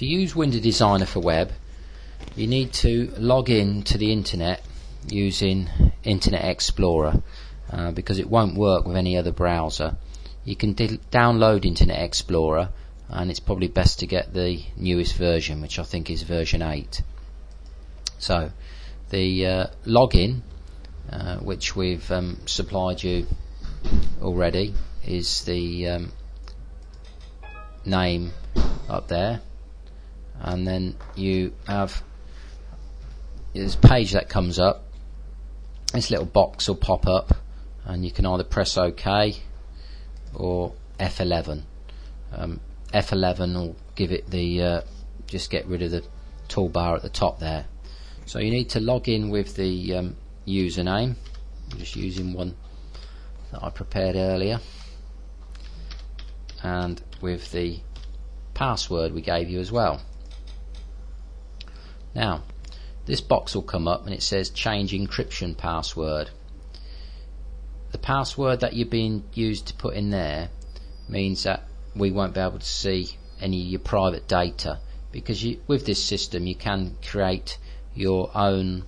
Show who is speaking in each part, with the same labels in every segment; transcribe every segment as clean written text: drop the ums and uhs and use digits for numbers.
Speaker 1: If you use Window Designer for web, you need to log in to the internet using Internet Explorer because it won't work with any other browser. You can download Internet Explorer, and it's probably best to get the newest version, which I think is version 8. So the login, which we've supplied you already, is the name up there, and then you have this page that comes up. This little box will pop up, and you can either press OK or F11. F11 will give it the just get rid of the toolbar at the top there. So you need to log in with the username. I'm just using one that I prepared earlier, and with the password we gave you as well. Now this box will come up and it says change encryption password. The password that you're being used to put in there means that we won't be able to see any of your private data, because with this system you can create your own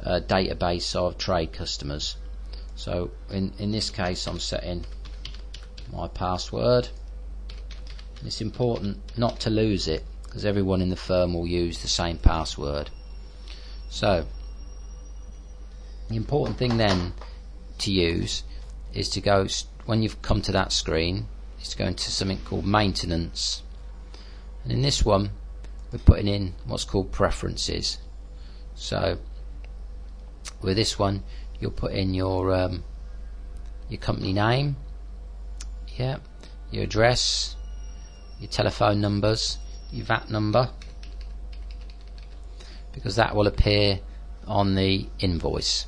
Speaker 1: database of trade customers. So in this case I'm setting my password. It's important not to lose it, because everyone in the firm will use the same password. So the important thing then to use is to go, when you've come to that screen, is to go into something called maintenance, and in this one we're putting in what's called preferences. So with this one you'll put in your company name, yeah, your address, your telephone numbers, your VAT number, because that will appear on the invoice,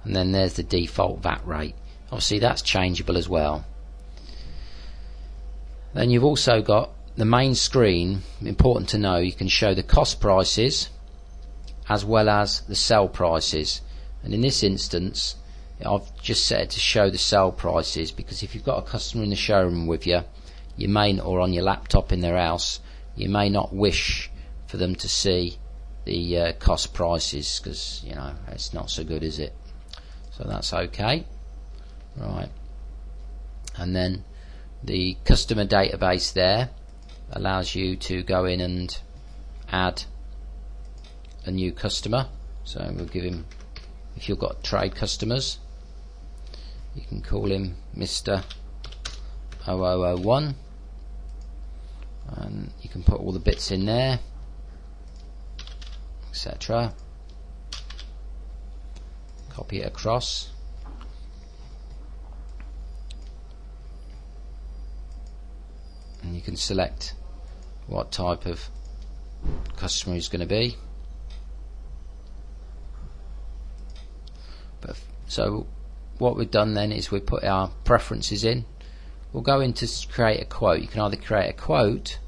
Speaker 1: and then there's the default VAT rate. Obviously that's changeable as well. Then you've also got the main screen. Important to know, you can show the cost prices as well as the sell prices, and in this instance I've just set it to show the sell prices, because if you've got a customer in the showroom with you, you may, or on your laptop in their house, you may not wish for them to see the cost prices, because you know it's not so good, is it? So that's okay. Right, and then the customer database there allows you to go in and add a new customer. So we'll give him, if you've got trade customers, you can call him Mr. 0001, and you can put all the bits in there, etc. Copy it across, and you can select what type of customer is going to be. So what we've done then is we put our preferences in. We'll go in to create a quote. You can either create a quote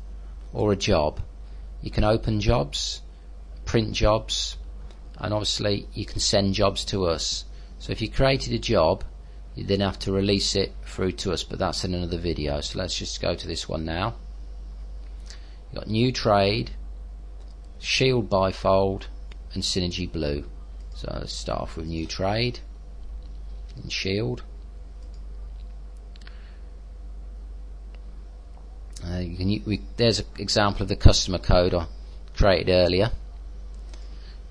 Speaker 1: or a job. You can open jobs, print jobs, and obviously you can send jobs to us. So if you created a job, you then have to release it through to us, but that's in another video. So let's just go to this one now. You've got new trade, shield bifold, and synergy blue. So let's start off with new trade and shield. There's an example of the customer code I created earlier,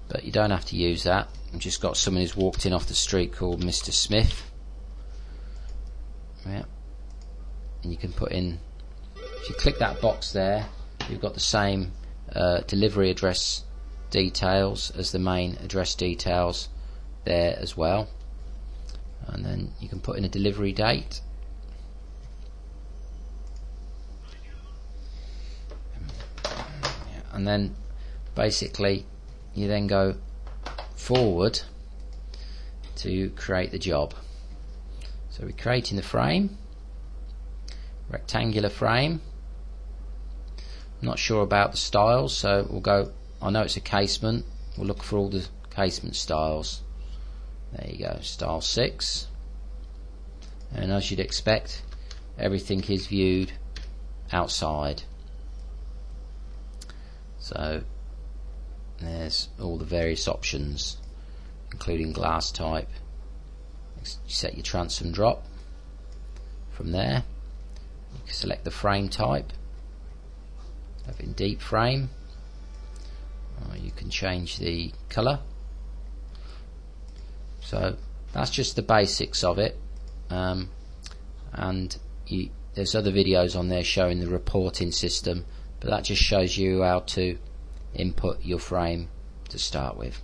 Speaker 1: but you don't have to use that. I've just got someone who's walked in off the street called Mr. Smith. Yeah. And you can put in, if you click that box there, you've got the same delivery address details as the main address details there as well, and then you can put in a delivery date. And then basically you then go forward to create the job. So we're creating the frame, rectangular frame. I'm not sure about the styles, so we'll go, I know it's a casement, we'll look for all the casement styles. There you go, style 6, and as you'd expect, everything is viewed outside. So there's all the various options, including glass type. You set your transom drop. From there you can select the frame type, have it in deep frame, or you can change the colour. So that's just the basics of it, and there's other videos on there showing the reporting system, but that just shows you how to input your frame to start with.